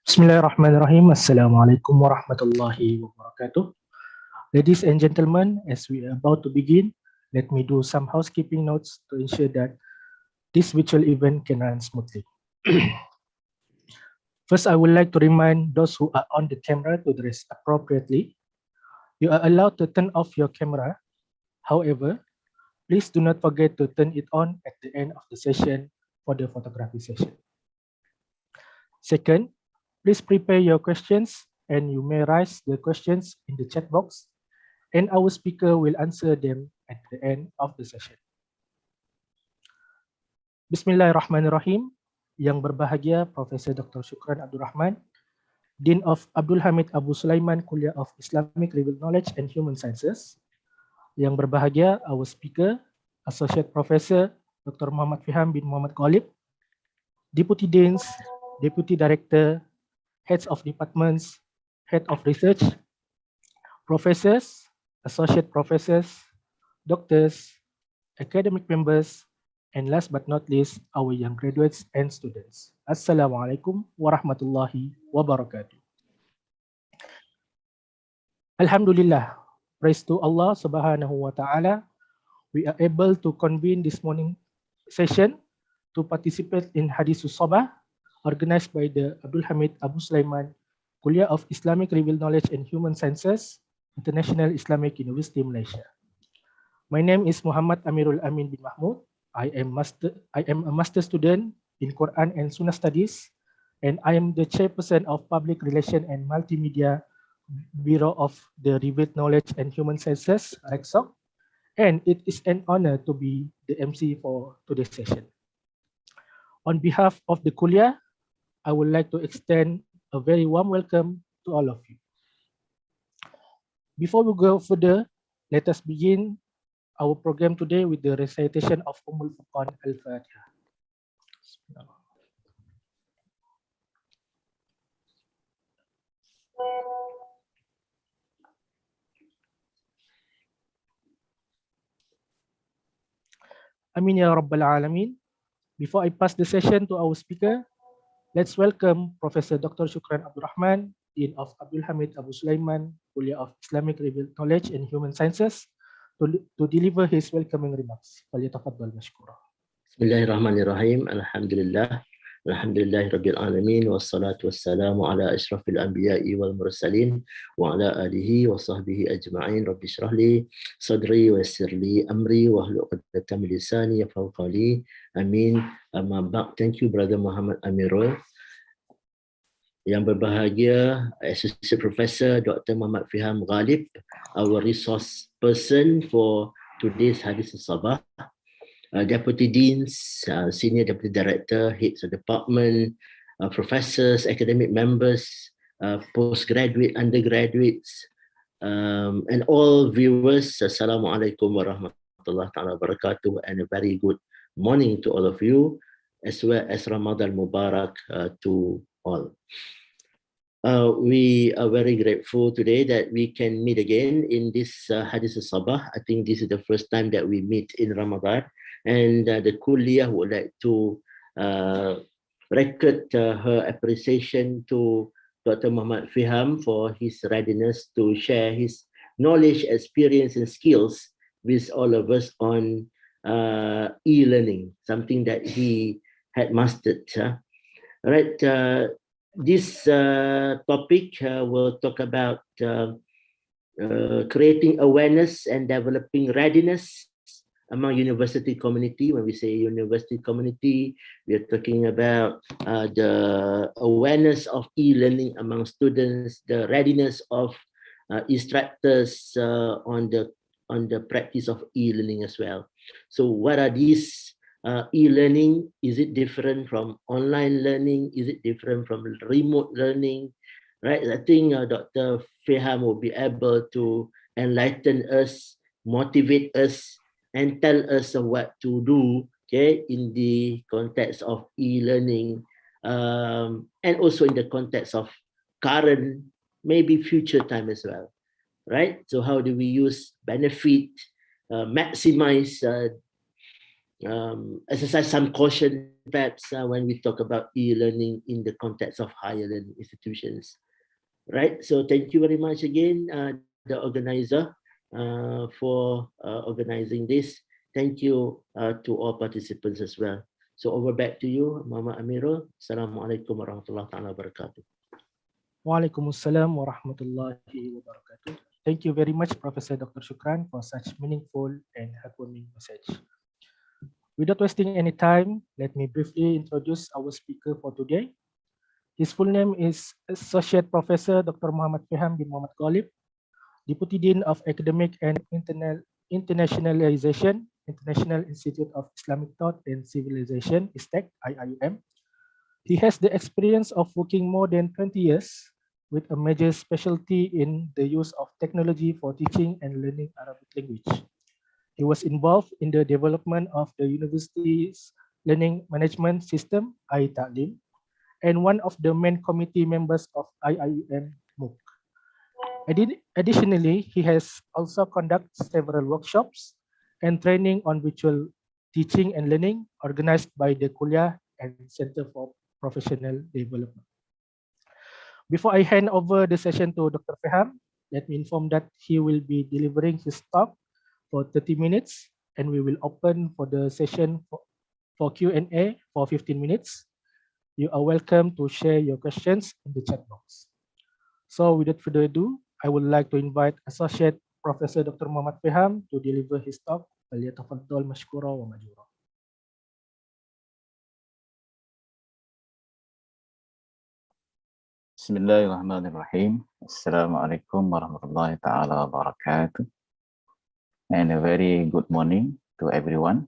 Bismillahirrahmanirrahim. Assalamualaikum warahmatullahi wabarakatuh. Ladies and gentlemen, as we are about to begin, let me do some housekeeping notes to ensure that this virtual event can run smoothly. First, I would like to remind those who are on the camera to dress appropriately. You are allowed to turn off your camera. However, please do not forget to turn it on at the end of the session for the photography session. Second, please prepare your questions and you may raise the questions in the chat box and our speaker will answer them at the end of the session. Bismillahirrahmanirrahim. Yang berbahagia Profesor Dr. Shukran Abdul Rahman, Dean of Abdul Hamid Abu Sulaiman Kuliah of Islamic Revealed Knowledge and Human Sciences. Yang berbahagia our speaker, Associate Professor Dr. Muhammad Fiham bin Muhammad Ghalib, Deputy Deans, Deputy Director, Heads of Departments, Head of Research, Professors, Associate Professors, Doctors, Academic Members, and last but not least, our young graduates and students. Assalamualaikum warahmatullahi wabarakatuh. Alhamdulillah, praise to Allah subhanahu wa ta'ala. We are able to convene this morning session to participate in Hadisus Sobah, organized by the Abdul Hamid Abu Sulaiman Kuliah of Islamic Revealed Knowledge and Human Sciences, International Islamic University, Malaysia. My name is Muhammad Amirul Amin bin Mahmud. I am a master student in Quran and Sunnah Studies, and I am the chairperson of Public Relation and Multimedia Bureau of the Revealed Knowledge and Human Sciences, RECSOC, and it is an honor to be the MC for today's session. On behalf of the Kuliah, I would like to extend a very warm welcome to all of you. Before we go further, let us begin our program today with the recitation of Furqan Al-Fatiha. Amin ya Rabbal Alamin. Before I pass the session to our speaker, let's welcome Professor Dr. Shukran Abdul Rahman, Dean of Abdul Hamid Abu Sulaiman Kuliah of Islamic Revealed Knowledge and Human Sciences, to deliver his welcoming remarks. Falyatafaddal mashkura. Bismillahirrahmanirrahim. Alhamdulillah. Alhamdulillahi Rabbil Alamin. Wassalatu wassalamu ala ashrafil anbiya'i wal mursalin wa ala alihi wa sahbihi ajma'in. Rabbi shrah li sadri wa yassir li amri wa hlul 'uqdatam min lisani yafqahu qawli. Amin. Amma ba'd. Thank you, Brother Muhammad Amirul. Yang berbahagia Associate Professor Dr. Muhammad Fiham Ghalib, our resource person for today's Hadisus Sobah, Deputy Deans, Senior Deputy Director, Heads of Department, Professors, Academic Members, Postgraduate, Undergraduates, and all viewers. Assalamualaikum warahmatullahi wabarakatuh, and a very good morning to all of you, as well as Ramadan Mubarak to all. We are very grateful today that we can meet again in this Hadisus Sobah. I think this is the first time that we meet in Ramadan, and the Kuliah would like to record her appreciation to Dr. Muhammad Fiham for his readiness to share his knowledge, experience, and skills with all of us on e-learning, something that he had mastered. All right. This topic will talk about creating awareness and developing readiness among university community. When we say university community, we are talking about the awareness of e-learning among students, the readiness of instructors on the practice of e-learning as well. So what are these e-learning? Is it different from online learning? Is it different from remote learning? Right? I think Dr. Fiham will be able to enlighten us, motivate us, and tell us what to do, okay, in the context of e-learning, and also in the context of current, maybe future time as well, right? So how do we use, benefit, maximize exercise some caution perhaps when we talk about e-learning in the context of higher learning institutions. Right, so thank you very much again, the organizer, for organizing this. Thank you to all participants as well. So over back to you, Mama Amirul. Assalamualaikum warahmatullahi wabarakatuh. Waalaikumsalam warahmatullahi wabarakatuh. Thank you very much, Professor Dr. Shukran, for such meaningful and heartwarming message. Without wasting any time, let me briefly introduce our speaker for today. His full name is Associate Professor Dr. Muhammad Faham bin Muhammad Ghalib, Deputy Dean of Academic and Internationalization, International Institute of Islamic Thought and Civilization, ISTEC, IIUM. He has the experience of working more than 20 years with a major specialty in the use of technology for teaching and learning Arabic language. He was involved in the development of the university's learning management system, iTa'lim, and one of the main committee members of IIUM MOOC. Additionally, he has also conducted several workshops and training on virtual teaching and learning organized by the Kuliah and Center for Professional Development. Before I hand over the session to Dr. Faham, let me inform that he will be delivering his talk for 30 minutes and we will open for the session for Q&A for 15 minutes. You are welcome to share your questions in the chat box. So without further ado, I would like to invite Associate Professor Dr. Muhammad Faham to deliver his talk. فليتفضل مشكورا ومأجورا. Bismillahirrahmanirrahim. Assalamualaikum warahmatullahi ta'ala wabarakatuh. And a very good morning to everyone.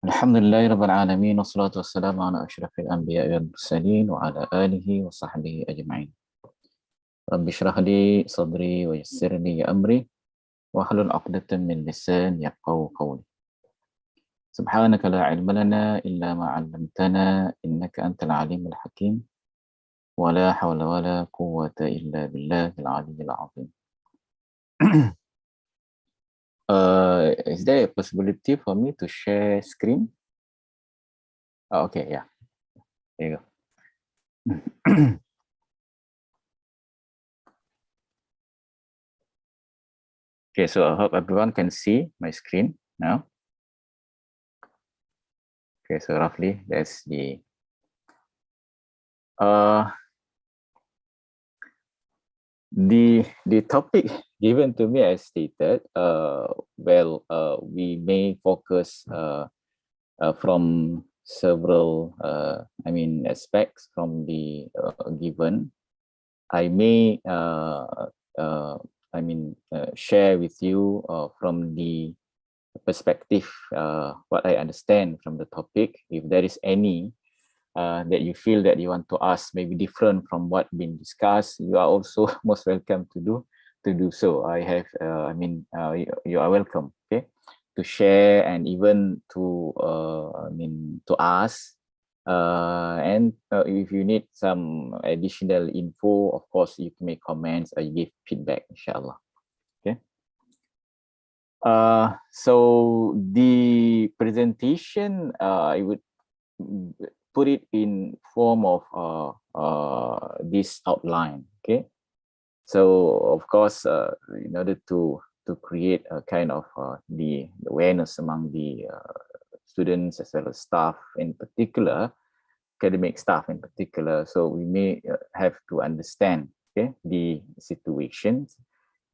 Alhamdulillahi rabbil alamin, wassalatu wassalamu ala ashrafil anbiya wal mursalin wa ala alihi wa sahbihi ajma'in. Rabbi shrah li sadri wa yassir li amri wa hlul 'uqdatam min lisan yafqahu qawli. Subhanaka la 'ilma lana illa ma 'allamtana innaka antal alimul hakim. ولا حول ولا قوة إلا بالله العلي العظيم. Is there a possibility for me to share screen? Oh, okay, yeah. There you go. Okay, so I hope everyone can see my screen now. Okay, so roughly that's the the topic given to me as stated, we may focus from several aspects from the given. I may share with you from the perspective what I understand from the topic. If there is any that you feel that you want to ask maybe different from what been discussed, you are also most welcome to do so. I have you are welcome, okay, to share and even to ask, and if you need some additional info, of course you can make comments or you give feedback, inshallah. Okay. So the presentation, I would put it in form of this outline. Okay, so of course, in order to create a kind of the awareness among the students as well as staff in particular, academic staff in particular, so we may have to understand, okay, the situations,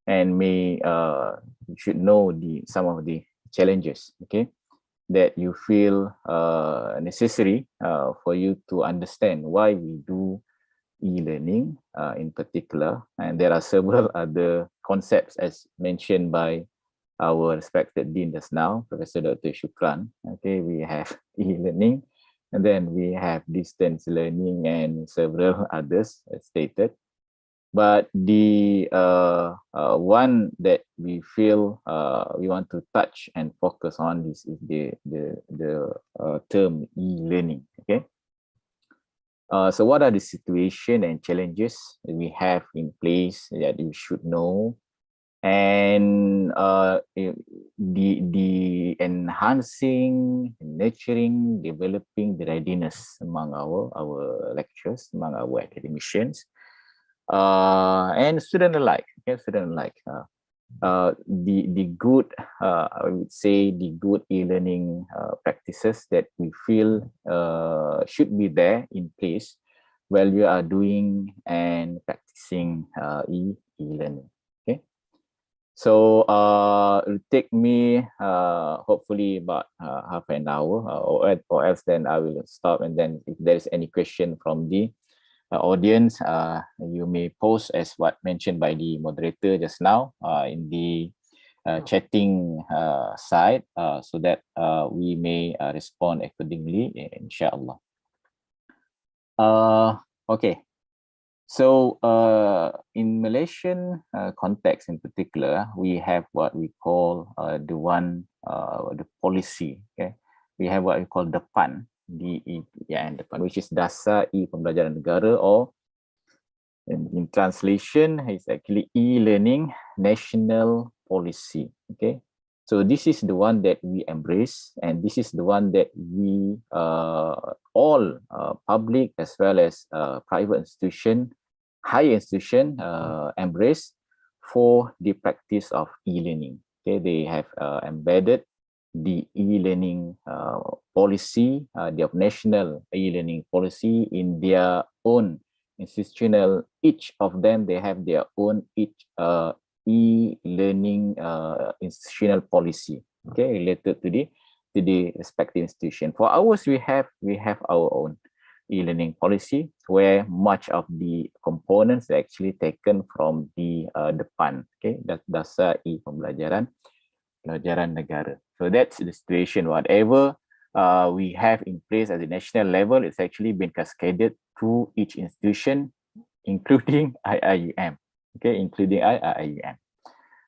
and you should know some of the challenges, okay, that you feel necessary for you to understand why we do e-learning in particular. And there are several other concepts as mentioned by our respected dean just now, Professor Dr. Shukran. Okay, we have e-learning, and then we have distance learning and several others as stated. But the one that we feel we want to touch and focus on is the term e-learning. Okay. So what are the situation and challenges that we have in place that you should know and the enhancing, nurturing, developing the readiness among our lecturers, among our academicians, and student alike. Okay, student alike. The good, I would say, the good e-learning practices that we feel should be there in place while you are doing and practicing e-learning. Okay. So it'll take me hopefully about half an hour, or else then I will stop, and then if there is any question from the audience, you may post as what mentioned by the moderator just now in the chatting side, so that we may respond accordingly, inshallah. Okay. So in Malaysian context in particular, we have what we call the policy. Okay, we have what we call the PAN, which is Dasar E-Pembelajaran Negara, or in translation, is actually e-learning national policy. Okay, so this is the one that we embrace, and this is the one that we all public as well as private institution, higher institution embrace for the practice of e-learning. Okay, they have embedded the e-learning policy, the national e-learning policy in their own institutional. Each of them, they have their own e-learning institutional policy. Okay, related to the respective institution. For ours, we have our own e-learning policy, where much of the components are actually taken from the PAN. Okay, that's Dasar E-Pembelajaran Negara. So that's the situation. Whatever we have in place at the national level, it's actually been cascaded to each institution, including IIUM. Okay, including IIUM.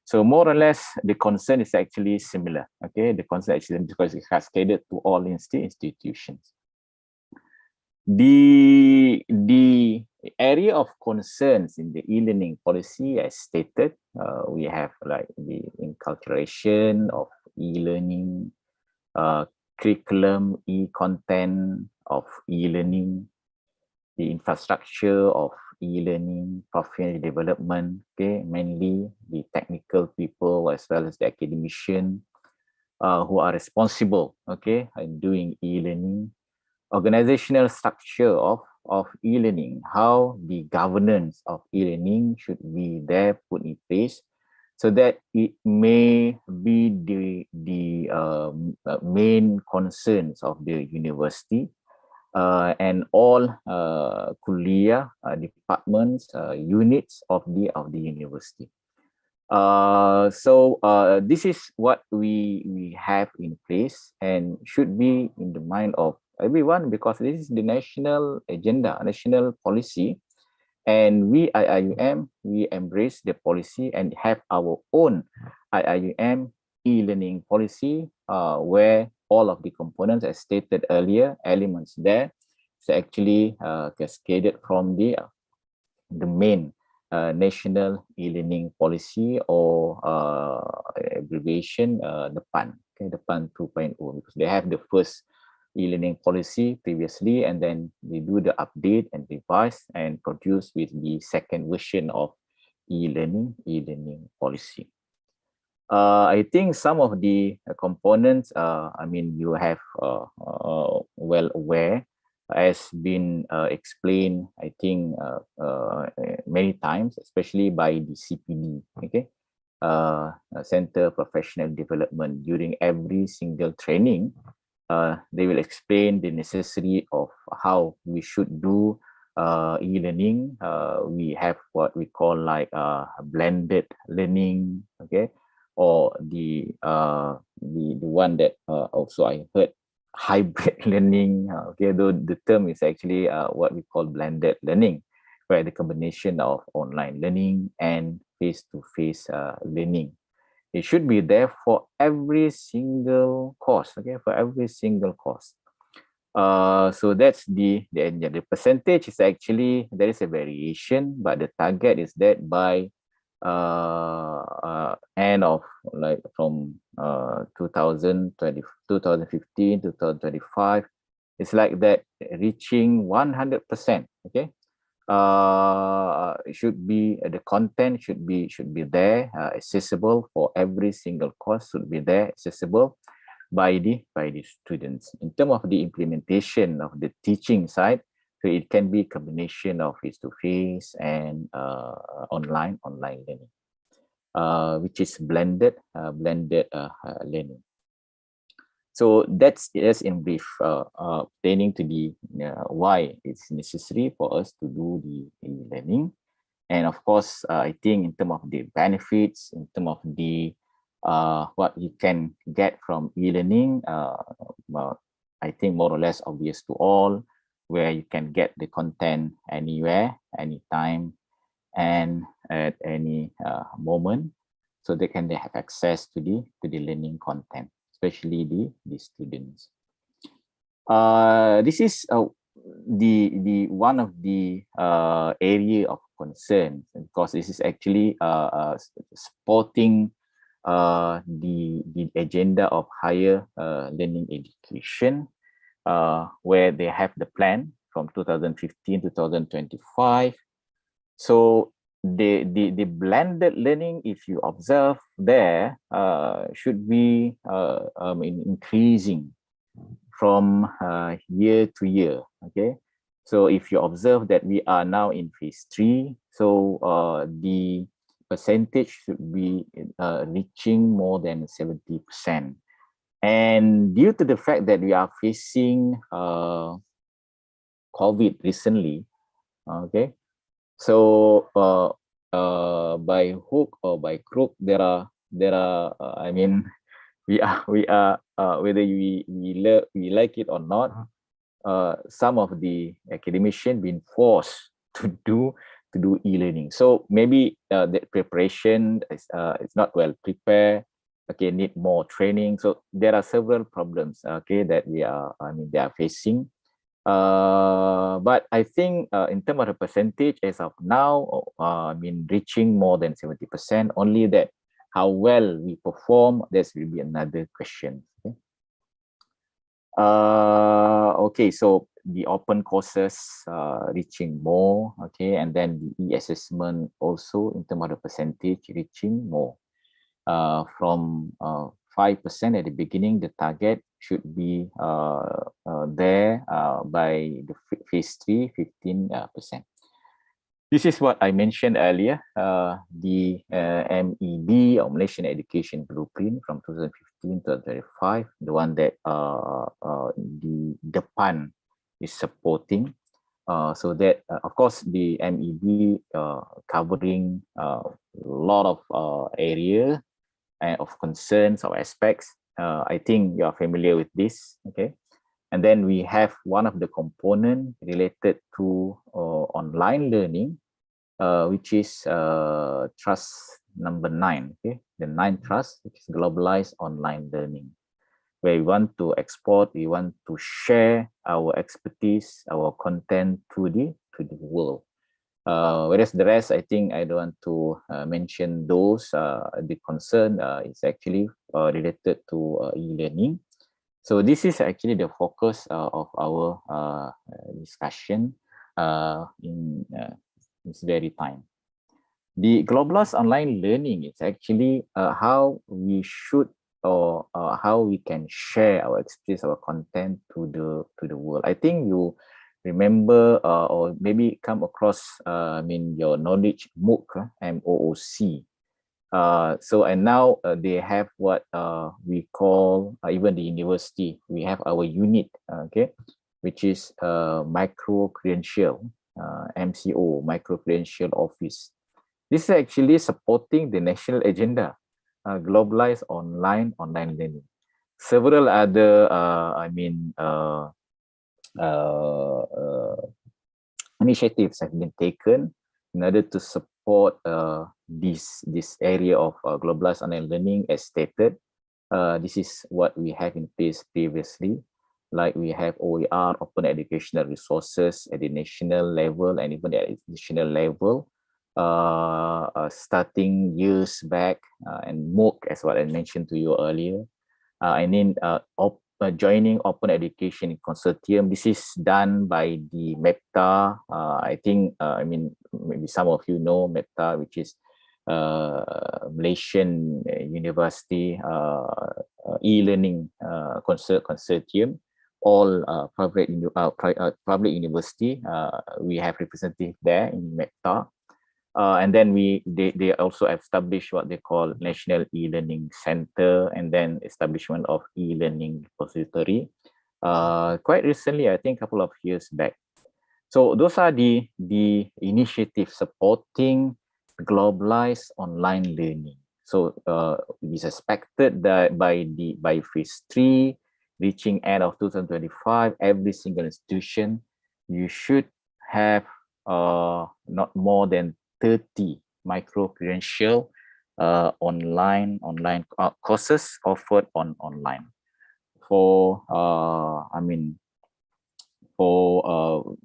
So more or less, the concern is actually similar. Okay, the concern is actually because it's cascaded to all institutions. The area of concerns in the e-learning policy, as stated, we have like the inculturation of e-learning, curriculum, e-content of e-learning, the infrastructure of e-learning, professional development. Okay, mainly the technical people as well as the academician who are responsible, okay, in doing e-learning. Organizational structure of e-learning, how the governance of e-learning should be there, put in place, so that it may be the main concerns of the university and all kuliah departments, units of the university. So this is what we have in place and should be in the mind of everyone, because this is the national agenda, national policy, and we IIUM, we embrace the policy and have our own IIUM e-learning policy, where all of the components, as stated earlier, elements there, is actually cascaded from the main national e-learning policy, or abbreviation, the PAN, okay, the PAN 2.0, because they have the first e-learning policy previously, and then they do the update and revise and produce with the second version of e-learning policy. I think some of the components, I mean, you have well aware, has been explained, I think, many times, especially by the CPD, okay, Center Professional Development. During every single training, they will explain the necessity of how we should do e-learning. We have what we call like blended learning, okay, or the one that also I heard, hybrid learning. Okay, though the term is actually what we call blended learning, where the combination of online learning and face-to-face learning. It should be there for every single course, okay, for every single course. So that's the percentage is actually, there is a variation, but the target is that by end of like from 2020, 2015 to 2025. It's like that reaching 100%. Okay. It should be the content should be there, accessible for every single course, should be there, accessible by the students. In terms of the implementation of the teaching side, so it can be a combination of face-to-face and online learning, which is blended learning. So that's in brief, pertaining to the why it's necessary for us to do the e-learning. And of course, I think in terms of the benefits, in terms of the what you can get from e-learning, I think more or less obvious to all, where you can get the content anywhere, anytime, and at any moment, so they can have access to the learning content, especially the students. This is the one of the area of concern, because this is actually supporting the agenda of higher learning education, where they have the plan from 2015 to 2025. So the blended learning, if you observe there, should be increasing from year to year. Okay, so if you observe that we are now in phase 3, so the percentage should be reaching more than 70%. And due to the fact that we are facing COVID recently, okay, so by hook or by crook, there are I mean, we are whether we like it or not, some of the academicians been forced to do e-learning. So maybe the preparation is not well prepared. Okay, need more training. So there are several problems. Okay, that they are facing. But I think in terms of the percentage as of now, reaching more than 70%. Only that how well we perform, that will be another question. Okay. Okay, so the open courses reaching more. Okay, and then the e-assessment also in terms of the percentage reaching more. From 5% at the beginning, the target should be there by the phase 3, 15%. This is what I mentioned earlier, the MEB, or Malaysian Education Blueprint from 2015 to 2025, the one that the DEPAN is supporting. So that, of course, the MEB covering a lot of area of concerns or aspects. I think you are familiar with this, okay? And then we have one of the component related to online learning, which is trust number 9, okay? The 9th trust, which is globalized online learning, where we want to export, we want to share our expertise, our content to the world. Whereas the rest, I think I don't want to mention those. The concern is actually related to e-learning. So this is actually the focus of our discussion in this very time. The globalized online learning is actually how we should, or how we can share our expertise, our content to the world. I think you remember or maybe come across your knowledge MOOC, MOOC. So, and now they have what we call, even the university, we have our unit, okay, which is micro credential, MCO, micro credential office. This is actually supporting the national agenda, globalized online learning. Several other, initiatives have been taken in order to support this area of globalized online learning. As stated, this is what we have in place previously. Like we have OER, open educational resources, at the national level and even at the international level. starting years back, and MOOC, as what I mentioned to you earlier. Joining Open Education Consortium. This is done by the MEPTA. I think, maybe some of you know MEPTA, which is Malaysian University e-learning consortium. All public university. We have representative there in MEPTA. And then they also established what they call National E-Learning Center, and then establishment of e-learning repository quite recently, I think a couple of years back. So those are the initiatives supporting globalized online learning. So it is expected that by phase 3, reaching end of 2025, every single institution, you should have not more than 30 micro-credential online courses offered online for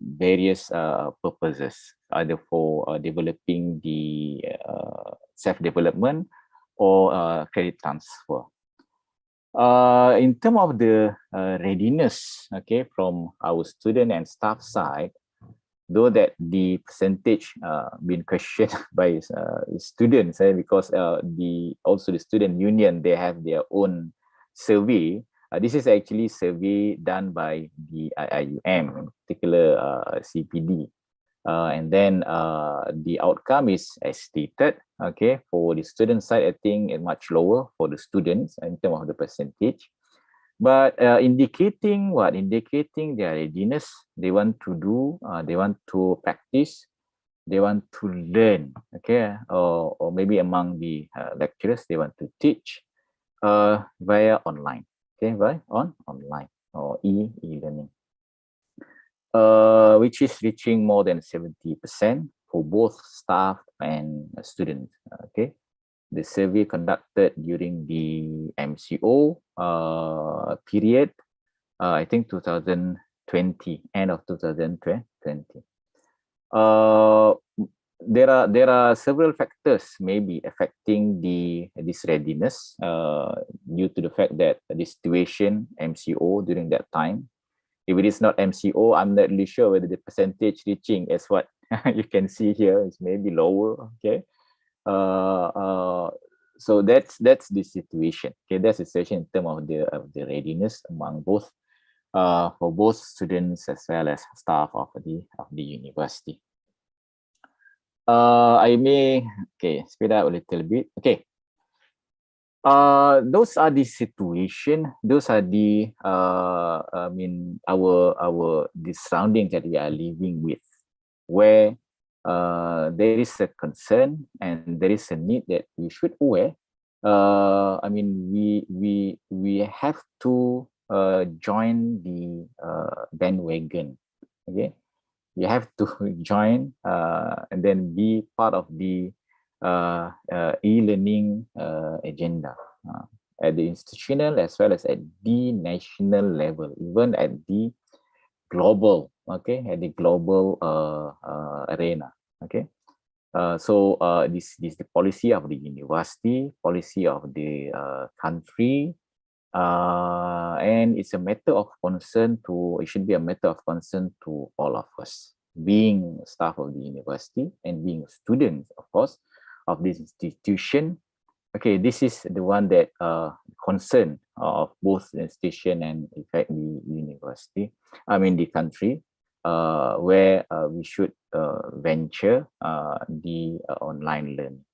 various purposes, either for developing the self-development or credit transfer. In terms of the readiness, okay, from our student and staff side, though that the percentage been questioned by students, because the student union, they have their own survey. This is actually survey done by the IIUM, in particular CPD. And then the outcome is as stated. Okay, for the student side, I think it's much lower for the students in terms of the percentage. But indicating what? Indicating their readiness. They want to do, they want to practice, they want to learn, okay? Or maybe among the lecturers, they want to teach via online, okay? Via online or e-learning, which is reaching more than 70% for both staff and students, okay? The survey conducted during the MCO period, I think 2020, end of 2020. There are several factors maybe affecting this readiness due to the fact that the situation MCO during that time. If it is not MCO, I'm not really sure whether the percentage reaching as what you can see here is maybe lower. Okay. So that's the situation. Okay, that's the situation in terms of the readiness among both for both students as well as staff of the university. I may speed up a little bit. Okay. Those are the situation. Those are the the surroundings that we are living with, where there is a concern and there is a need that we should aware. We have to join the bandwagon. Okay, you have to join and then be part of the e-learning agenda at the institutional as well as at the national level, even at the global, at the global arena. Okay, so this is the policy of the university, policy of the country, and it's a matter of concern it should be a matter of concern to all of us, being staff of the university and being students, of course, of this institution. Okay, this is the one that concern of both the institution and in fact the university, the country, where we should venture the online learning.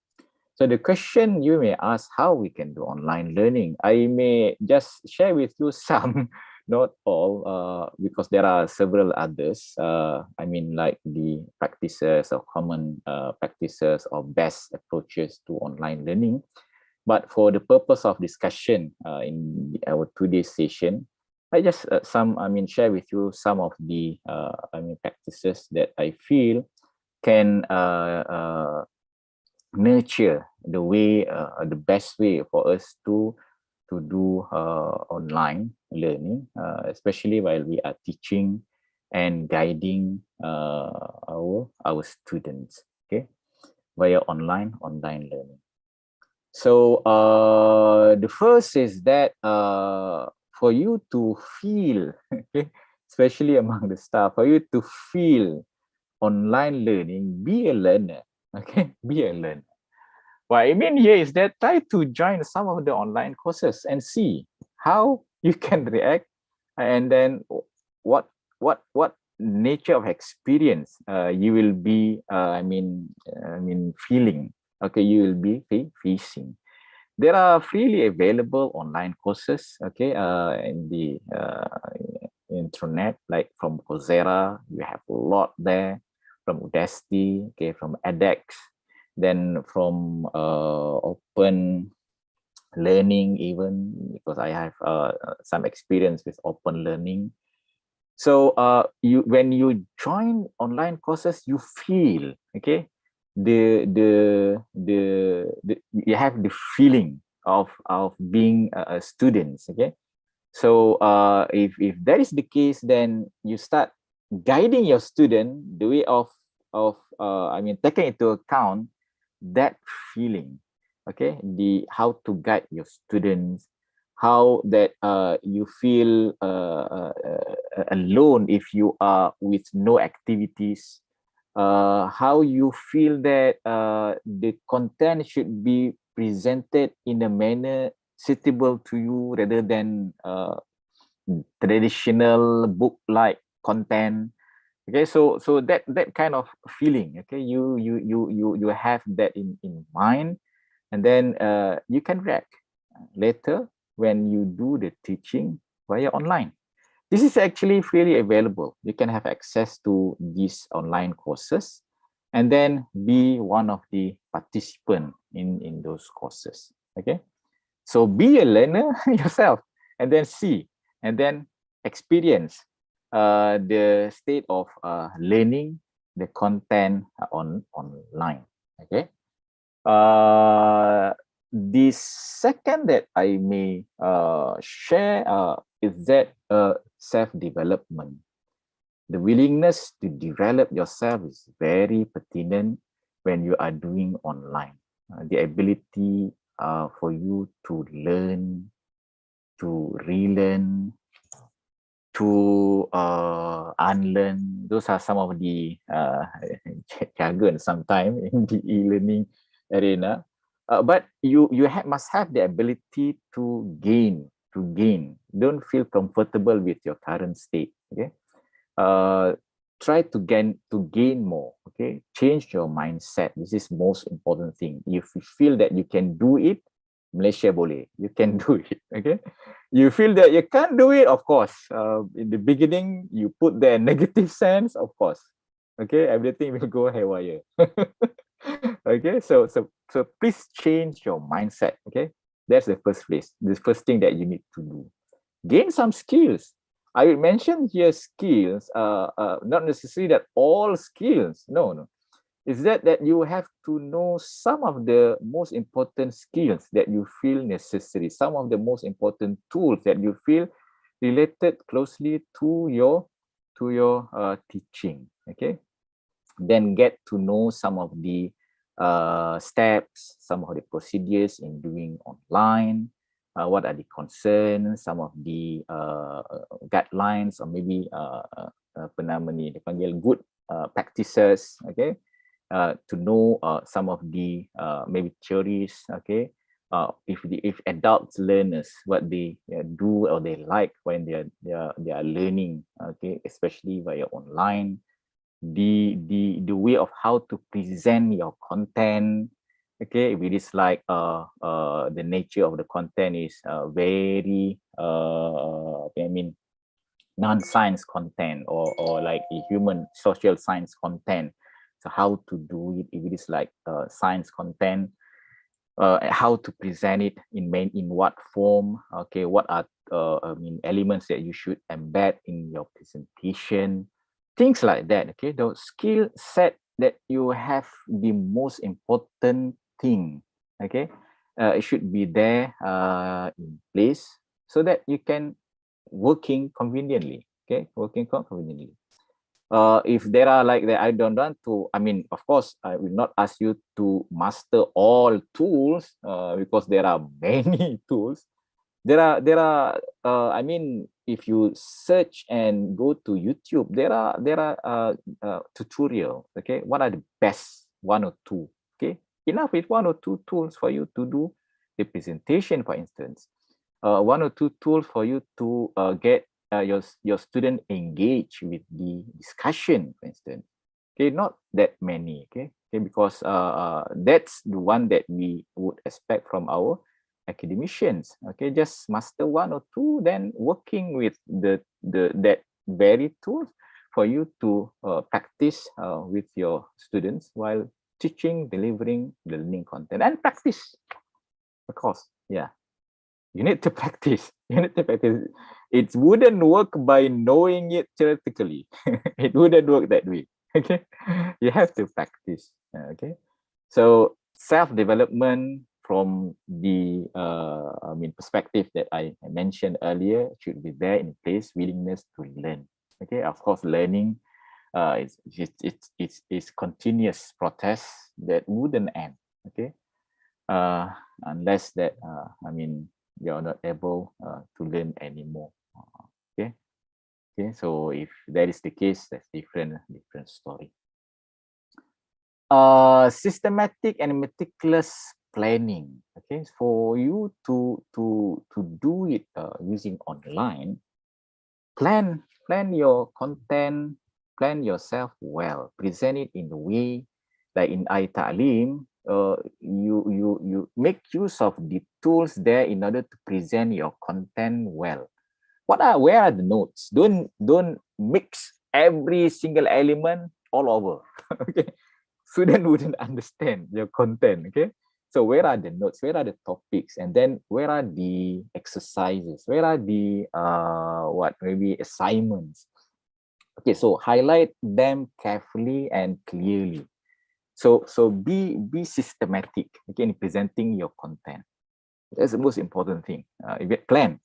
So the question you may ask, how we can do online learning? I may just share with you some, not all, because there are several others. Like the practices or common practices or best approaches to online learning. But for the purpose of discussion in our today's session, I just share with you some of the practices that I feel can nurture the way, the best way for us to do online learning, especially while we are teaching and guiding our students. Okay, via online learning. So the first is that for you to feel, okay, especially among the staff, for you to feel online learning, be a learner. Okay, be a learner. What I mean here is that try to join some of the online courses and see how you can react, and then what nature of experience you will be feeling. Okay, you will be facing. There are freely available online courses, okay, in the internet, like from Coursera, you have a lot there, from Udacity, okay, from edX, then from Open Learning, even because I have some experience with Open Learning. So when you join online courses, you feel, okay, you have the feeling of being a student, okay. So if that is the case, then you start guiding your student the way of taking into account that feeling, okay, the how to guide your students, how that you feel alone if you are with no activities, how you feel that the content should be presented in a manner suitable to you rather than traditional book-like content. Okay, so that kind of feeling, okay, you have that in mind, and then you can react later when you do the teaching via online. This is actually freely available. You can have access to these online courses and then be one of the participants in those courses. Okay, so be a learner yourself, and then see and then experience the state of learning the content online. Okay. The second that I may share is that self-development. The willingness to develop yourself is very pertinent when you are doing online. The ability for you to learn, to relearn, to unlearn. Those are some of the jargon sometimes in the e-learning arena. But you must have the ability to gain. Don't feel comfortable with your current state. Okay. Try to gain more. Okay. Change your mindset. This is most important thing. If you feel that you can do it, Malaysia boleh, you can do it. Okay. You feel that you can't do it, of course. In the beginning, you put the negative sense, of course. Okay, everything will go haywire. Okay, so please change your mindset. Okay, that's the first place. The first thing that you need to do. Gain some skills. I will mention here skills. Not necessarily that all skills. No. Is that you have to know some of the most important skills that you feel necessary, some of the most important tools that you feel related closely to your teaching. Okay, then get to know some of the steps, some of the procedures in doing online. What are the concerns, some of the guidelines, or maybe apa nama ni dipanggil good practices. Okay. To know some of the maybe theories, okay, if adults learners, what they do or they like when they are learning, okay, especially via online, the way of how to present your content, okay, if it is like the nature of the content is very non-science content or like a human social science content. So how to do it if it is like science content, how to present it in what form, okay, what are elements that you should embed in your presentation, things like that. Okay, the skill set that you have, the most important thing, okay, it should be there in place so that you can working conveniently. Okay, working conveniently. If there are like that, I don't want to, I mean, of course, I will not ask you to master all tools because there are many tools. There are I mean, if you search and go to YouTube, there are tutorial. Okay, what are the best one or two? Okay, enough with one or two tools for you to do the presentation, for instance. One or two tools for you to get your student engaged with the discussion, for instance. Okay, not that many. Okay, because that's the one that we would expect from our academicians. Okay, just master one or two, then working with that very tools for you to practice with your students while teaching, delivering the learning content, and practice, of course. Yeah, you need to practice. You need to practice. It wouldn't work by knowing it theoretically. It wouldn't work that way. Okay, you have to practice. Okay, so self-development from the perspective that I mentioned earlier should be there in place. Willingness to learn. Okay, of course, learning it's continuous process that wouldn't end. Okay, unless that you're not able to learn anymore. Okay, so if that is the case, that's different story. Systematic and meticulous planning. Okay, for you to do it using online, plan your content, plan yourself well, present it in a way like in iTa'lim. You make use of the tools there in order to present your content well. Where are the notes? Don't mix every single element all over. Okay, student wouldn't understand your content. Okay, so where are the notes? Where are the topics? And then where are the exercises? Where are the maybe assignments? Okay, so highlight them carefully and clearly. So be systematic, okay, in presenting your content. That's the most important thing. Plan.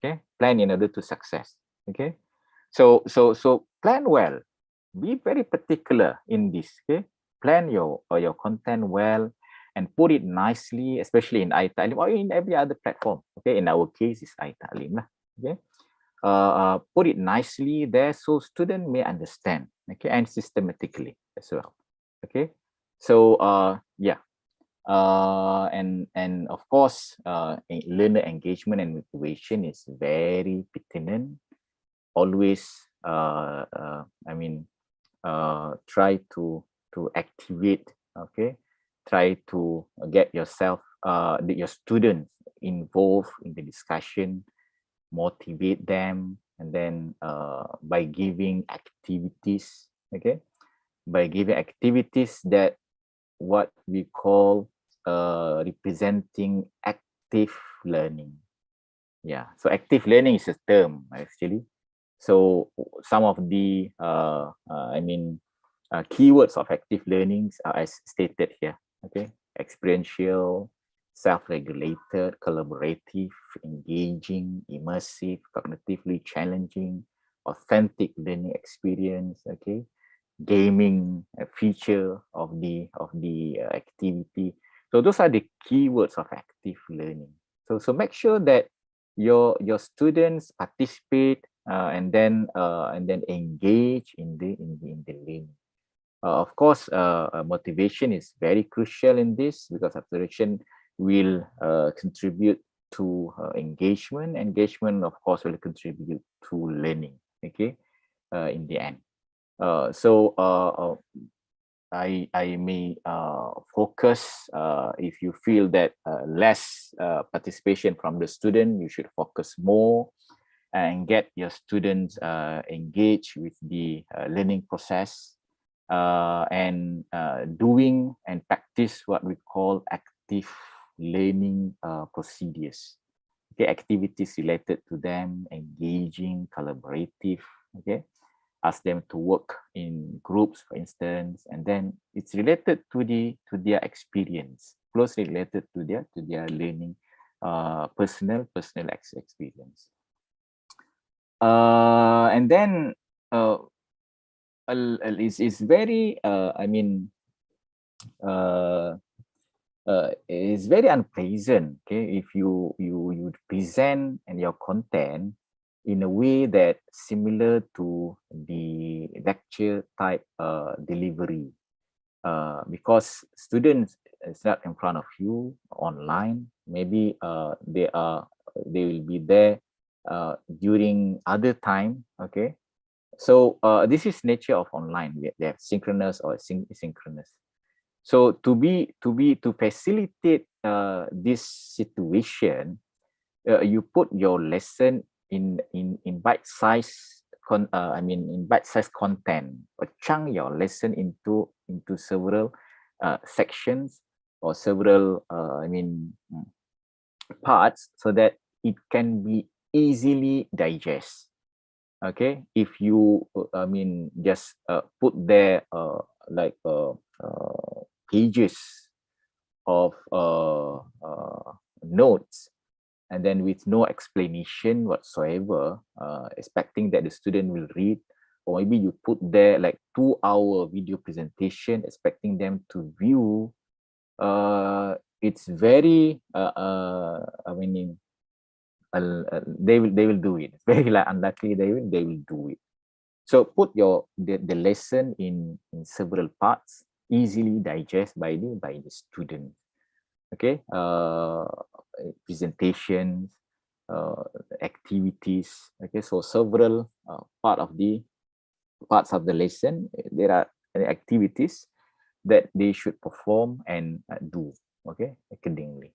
Okay, plan in order to success. Okay, so plan well. Be very particular in this. Okay, plan your content well and put it nicely, especially in iTa'lim or in every other platform. Okay, in our case, it's iTa'lim lah. Okay, put it nicely there so student may understand. Okay, and systematically as well. Okay, so and of course, learner engagement and motivation is very pertinent. Always, try to activate. Okay, try to get yourself, your students involved in the discussion, motivate them, and then by giving activities. Okay, by giving activities that what we call representing active learning. Yeah, so active learning is a term actually. So some of the keywords of active learnings are as stated here. Okay, experiential, self-regulated, collaborative, engaging, immersive, cognitively challenging, authentic learning experience. Okay, gaming feature of the activity. So those are the keywords of active learning. So make sure that your students participate and then engage in the learning. Of course, motivation is very crucial in this because observation will contribute to engagement. Engagement, of course, will contribute to learning. Okay, in the end. I may focus, if you feel that less participation from the student, you should focus more and get your students engaged with the learning process and doing and practice what we call active learning procedures. Okay, activities related to them, engaging, collaborative. Okay, ask them to work in groups, for instance, and then it's related to their experience, closely related to their learning, personal experience. And then is very is very unpleasant, okay, if you present and your content in a way that similar to the lecture type delivery, because students is not in front of you online. Maybe they will be there during other time, okay. So this is nature of online. They have synchronous or asynchronous. So to facilitate this situation, you put your lesson in bite-sized in bite-sized content, or chunk your lesson into several sections or several parts, so that it can be easily digest. Okay, if you just put there pages of notes, and then with no explanation whatsoever, expecting that the student will read, or maybe you put there like 2-hour video presentation expecting them to view, it's very they will do it. It's very unlikely they will do it. So put the lesson in several parts, easily digest by the student. Okay, presentations, activities. Okay, so several parts of the lesson, there are activities that they should perform and do, okay, accordingly.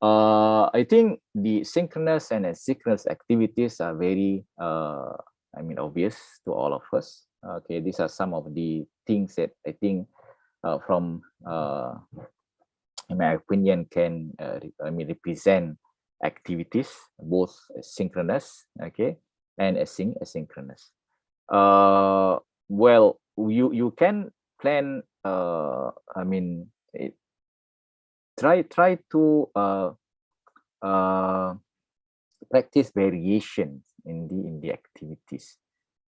I think the synchronous and asynchronous activities are very obvious to all of us. Okay, these are some of the things that I think from in my opinion can represent activities, both synchronous, okay, and asynchronous. Well, you can plan try to practice variations in the activities.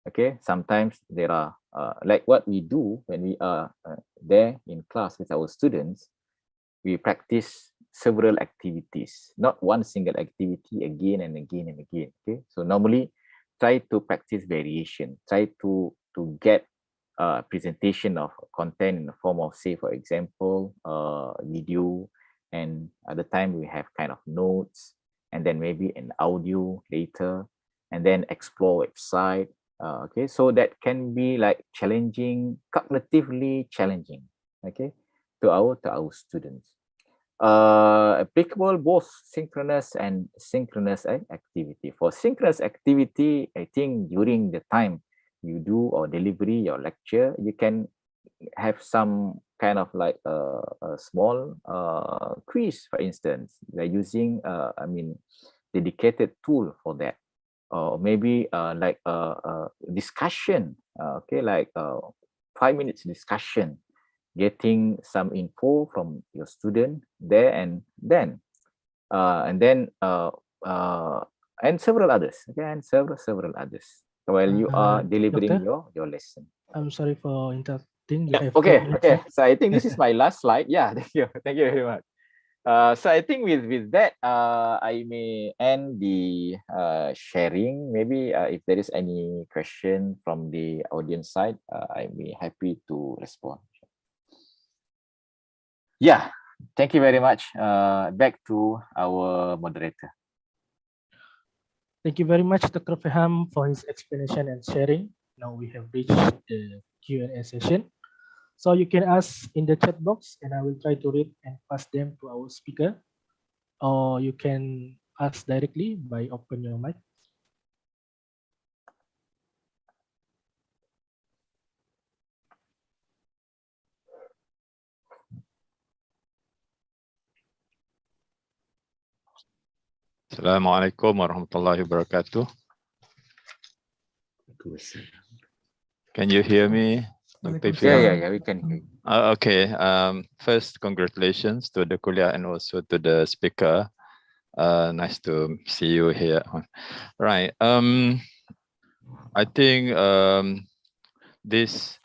Okay, sometimes there are like what we do when we are there in class with our students, we practice several activities, not one single activity again and again and again. Okay, so normally try to practice variation, try to get presentation of content in the form of, say, for example, video, and at the time we have kind of notes, and then maybe an audio later, and then explore website. Okay, so that can be like challenging, cognitively challenging, okay, to our students. Applicable both synchronous and asynchronous activity. For synchronous activity, I think during the time you do or delivery your lecture, you can have some kind of like a small quiz, for instance. They're using dedicated tool for that, or maybe like a discussion, okay, like 5 minutes discussion, getting some info from your student there and then, and several others, okay, and several others while you are delivering Doctor, your lesson. I'm sorry for interrupting. You have Okay, 2 minutes okay. left. So I think this is my last slide. Yeah, thank you very much. So I think with that, I may end the sharing. Maybe if there is any question from the audience side, I'd be happy to respond. Yeah, thank you very much. Back to our moderator. Thank you very much, Dr. Faham, for his explanation and sharing. Now we have reached the Q&A session. So you can ask in the chat box, and I will try to read and pass them to our speaker. Or you can ask directly by open your mic. Assalamualaikum warahmatullahi wabarakatuh. Can you hear me, Dr. Fiam? Yeah, we can hear you. Okay. First, congratulations to the kuliah and also to the speaker. Nice to see you here. Right. I think this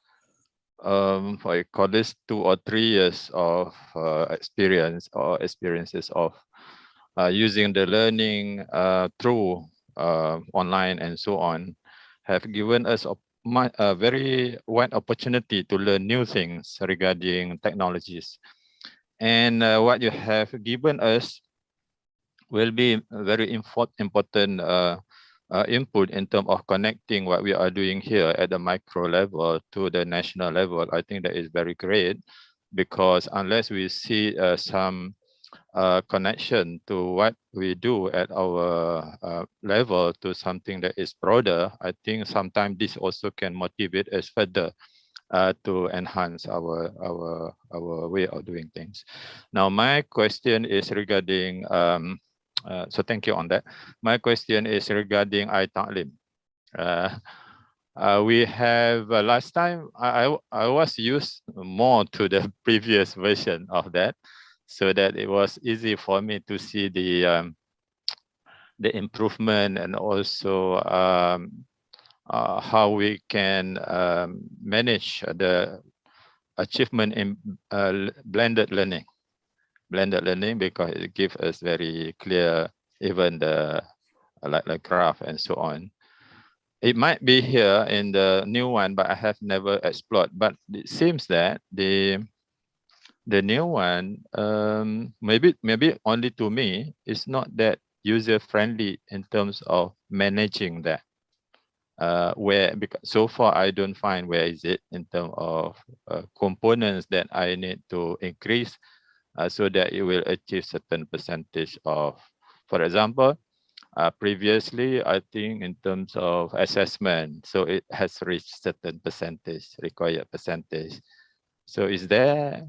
what I call this 2 or 3 years of experiences of using the learning through online and so on have given us a very wide opportunity to learn new things regarding technologies. And what you have given us will be very important input in terms of connecting what we are doing here at the micro level to the national level. I think that is very great, because unless we see some connection to what we do at our level to something that is broader, I think sometimes this also can motivate us further to enhance our way of doing things. Now, my question is regarding so thank you on that. My question is regarding iTa'lim. We have last time I was used more to the previous version of that, so that it was easy for me to see the improvement, and also how we can manage the achievement in blended learning, because it gives us very clear, even the like graph and so on. It might be here in the new one, but I have never explored. But it seems that the new one, maybe only to me, is not that user friendly in terms of managing that. Because so far I don't find where is it in terms of components that I need to increase so that it will achieve certain percentage of, for example, previously I think in terms of assessment, so it has reached certain percentage, required percentage. So is there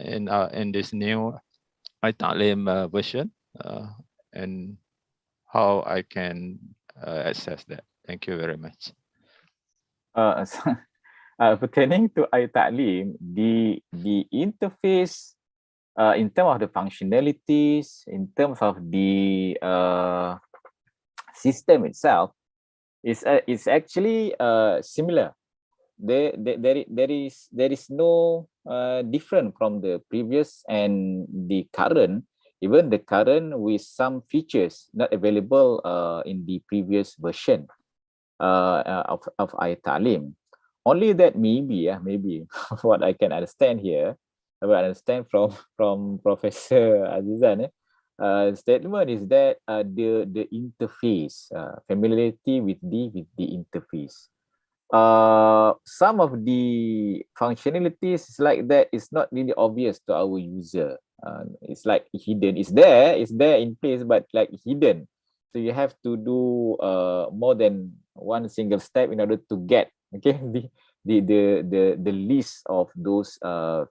in this new iTa'lim version, and how I can assess that? Thank you very much. Pertaining to iTa'lim, the interface in terms of the functionalities, in terms of the system itself, is actually similar. There is no different from the previous and the current. Even the current with some features not available in the previous version of iTa'lim. Only that maybe what I can understand here, what I understand from Professor Azizan, statement is that the interface, familiarity with the interface. Some of the functionalities like that is not really obvious to our user. It's like hidden. It's there in place, but like hidden. So you have to do more than one single step in order to get the list of those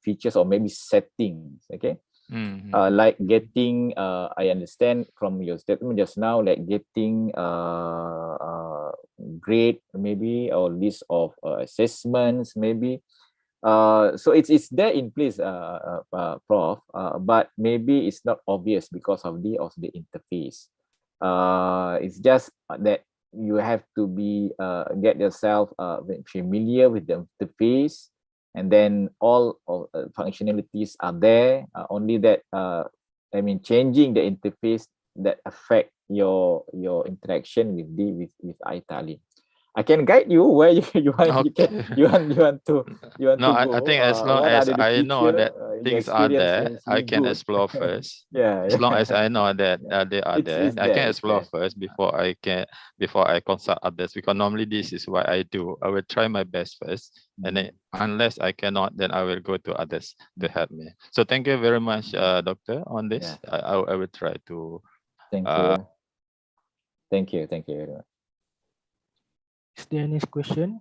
features or maybe settings. Like getting I understand from your statement just now, like getting grade maybe, or list of assessments maybe. So it's there in place, Prof, but maybe it's not obvious because of the interface. It's just that you have to be get yourself familiar with the interface, and then all of functionalities are there. Only that changing the interface that affect your interaction with iTa'lim. I can guide you where you want to No, go. I think as long as I know that things are there, I can explore first. As long as I know that they are there, I can explore first before I consult others, because normally this is what I do. I will try my best first, and then unless I cannot, then I will go to others to help me. So thank you very much, Doctor, on this. I will try to. Thank you. Thank you very much. Is there any question?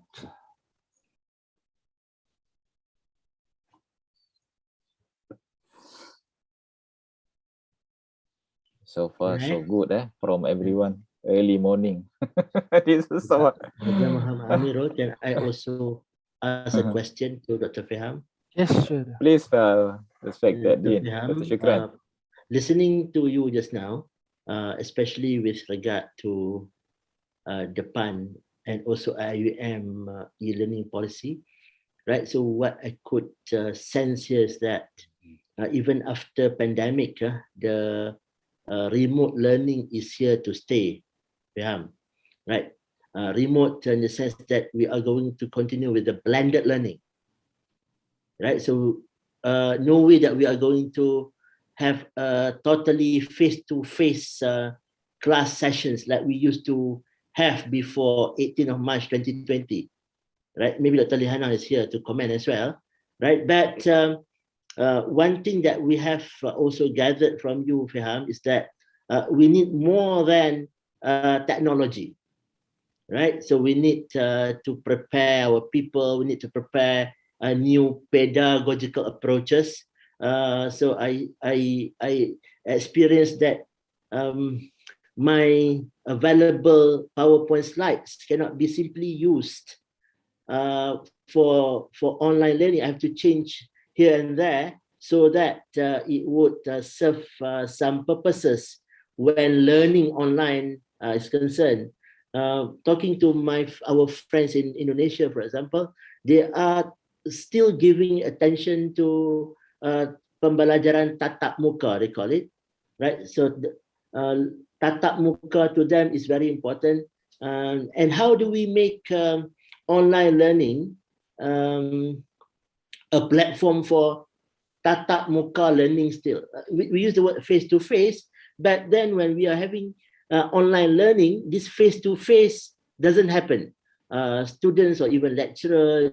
So far, so good, from everyone. Early morning. This is so. Muhammad Amirul, can I also ask a question to Dr. Feham? Yes, sure. Please, respected Dean. Dr. Shukran. Listening to you just now, especially with regard to Japan and also IUM e-learning policy, right? So what I could sense here is that even after pandemic, the remote learning is here to stay, right? Remote in the sense that we are going to continue with the blended learning, right? So no way that we are going to have totally face-to-face class sessions like we used to have before 18th of March 2020, right? Maybe Dr. Lihana is here to comment as well, right? But one thing that we have also gathered from you, Faham, is that we need more than technology, right? So we need to prepare our people, we need to prepare new pedagogical approaches. So I experienced that my available PowerPoint slides cannot be simply used for online learning. I have to change here and there so that it would serve some purposes when learning online is concerned. Talking to our friends in Indonesia, for example, they are still giving attention to pembelajaran tatap muka, they call it, right? So tatap muka to them is very important. And how do we make online learning a platform for tatap muka learning still? We use the word face-to-face, but then when we are having online learning, this face-to-face doesn't happen. Students or even lecturer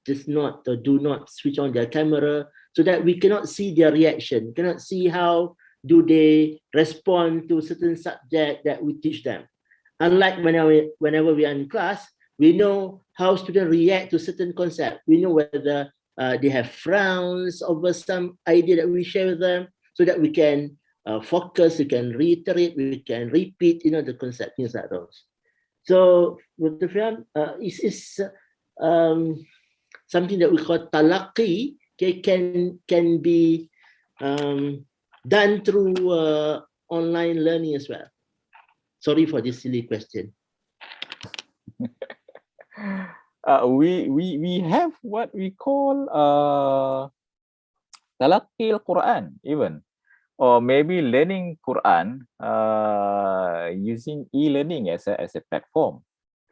does not or do not switch on their camera so that we cannot see their reaction, cannot see how do they respond to certain subject that we teach them. Unlike whenever we are in class, we know how students react to certain concept. We know whether they have frowns over some idea that we share with them, so that we can focus, we can reiterate, we can repeat, the concept, things like those. So with the film, is something that we call talaqi, can be done through online learning as well. Sorry for this silly question. We have what we call talaqi al-Quran even, or maybe learning Quran using e-learning as a platform.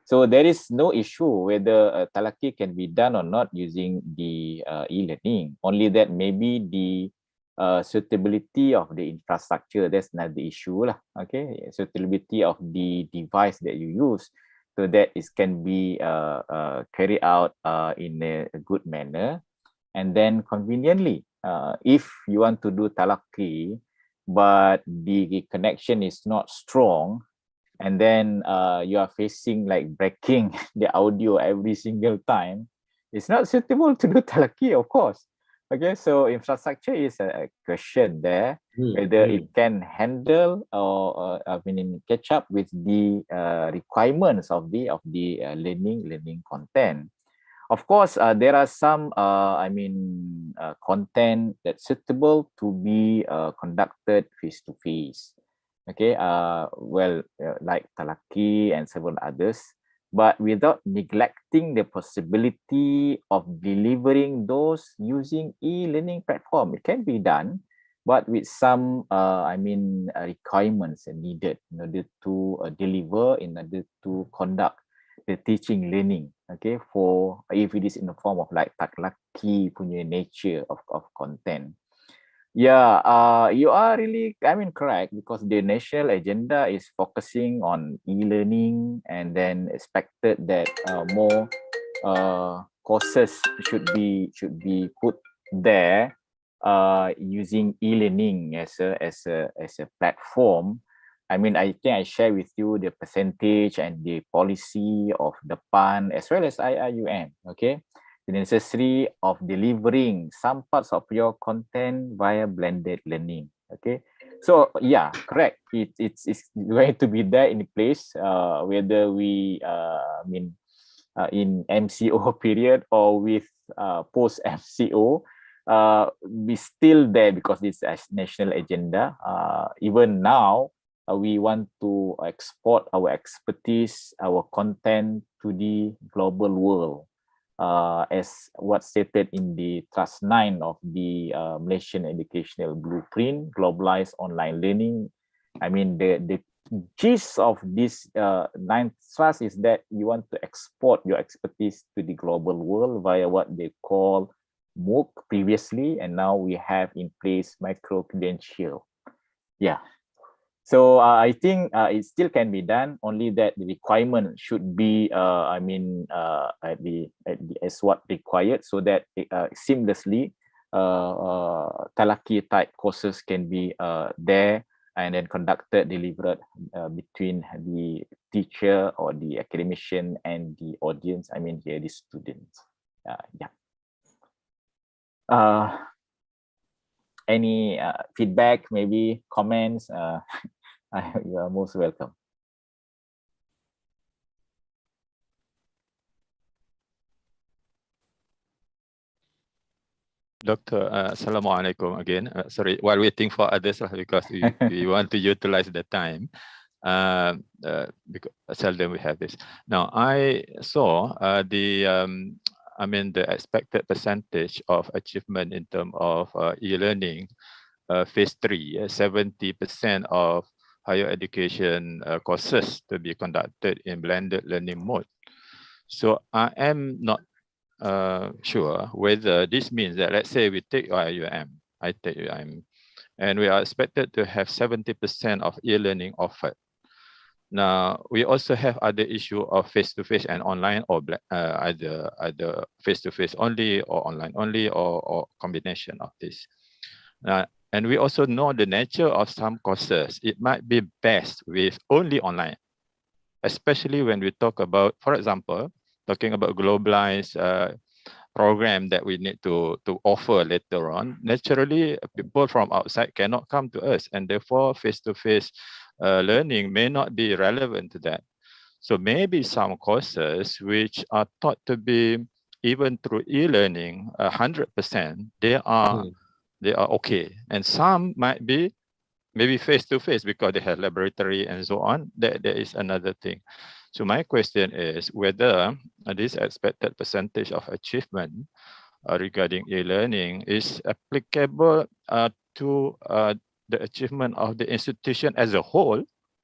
So there is no issue whether talaqi can be done or not using the e-learning. Only that maybe the suitability of the infrastructure, that's another issue lah. Okay, suitability of the device that you use, so that it can be carried out in a good manner, and then conveniently. If you want to do talaqi, but the connection is not strong, and then you are facing like breaking the audio every single time, it's not suitable to do talaqi, of course. Okay, so infrastructure is a question there, whether it can handle or catch up with the requirements of the learning content. Of course, there are some content that's suitable to be conducted face to face. Okay, like talaqi and several others, but without neglecting the possibility of delivering those using e-learning platform. It can be done, but with some requirements needed in order to deliver, in order to conduct the teaching learning. Okay, for if it is in the form of like talaqi punya nature of content. Yeah, you are really, correct, because the national agenda is focusing on e-learning, and then expected that more courses should be put there using e-learning as a platform. I think I share with you the percentage and the policy of the PAN as well as IIUM. Okay. The necessity of delivering some parts of your content via blended learning. Okay, so yeah, correct. It's going to be there in place, whether we in MCO period or with post MCO, be still there because it's a national agenda. Even now, we want to export our expertise, our content to the global world, as what stated in the Thrust 9 of the Malaysian Educational Blueprint, Globalized Online Learning. I mean, the gist of this 9th thrust is that you want to export your expertise to the global world via what they call MOOC previously, and now we have in place micro-credential. Yeah. So I think it still can be done, only that the requirement should be, as what required, so that seamlessly talaki type courses can be there and then delivered between the teacher or the academician and the audience. I mean, here the students. Yeah. Any feedback, maybe comments? You are most welcome. Dr. Assalamualaikum again. Sorry, while waiting for others, because we want to utilize the time. Because seldom we have this. Now, I saw the expected percentage of achievement in terms of e-learning, phase 3, 70% of higher education courses to be conducted in blended learning mode. So I am not sure whether this means that, let's say we take IUM, I take IUM, and we are expected to have 70% of e-learning offered. Now, we also have other issue of face-to-face and online, or either face-to-face only or online only, or combination of this. And we also know the nature of some courses. It might be best with only online, especially when we talk about, for example, talking about globalized program that we need to offer later on. Naturally, people from outside cannot come to us, and therefore face-to-face learning may not be relevant to that. So maybe some courses which are thought to be, even through e-learning, 100%, they are okay, and some might be maybe face-to-face because they have laboratory and so on. There is another thing. So my question is whether this expected percentage of achievement regarding e-learning is applicable to the achievement of the institution as a whole,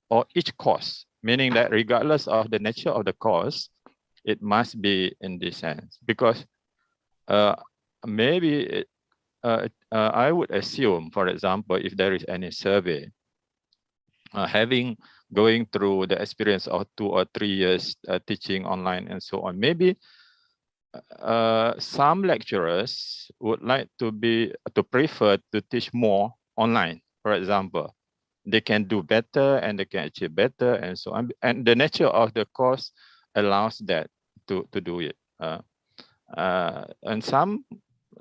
or each course, meaning that regardless of the nature of the course, it must be in this sense. Because maybe I would assume, for example, if there is any survey, going through the experience of 2 or 3 years teaching online and so on, maybe some lecturers would like to prefer to teach more online. For example, they can do better and they can achieve better and so on. And the nature of the course allows that to do it. And some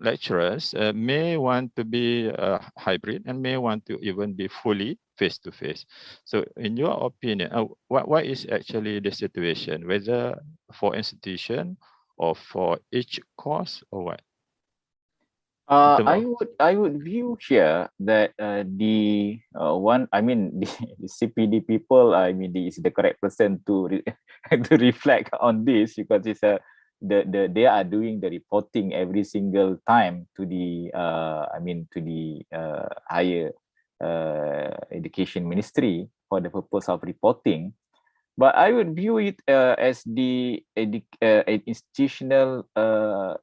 lecturers may want to be hybrid and may want to even be fully face-to-face. So in your opinion, what is actually the situation, whether for institution or for each course, or what? I would view here that the CPD people, is the correct person to to reflect on this, because it's they are doing the reporting every single time to the higher education ministry for the purpose of reporting. But I would view it as the institutional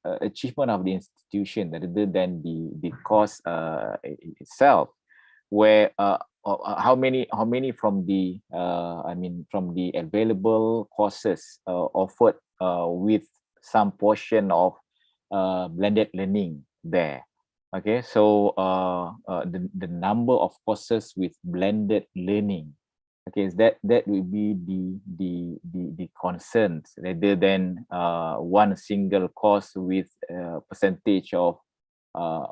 achievement of the institution rather than the course itself, where how many from the from the available courses offered with some portion of blended learning there. Okay, so the number of courses with blended learning. Okay, that will be the concerns rather than one single course with percentage of the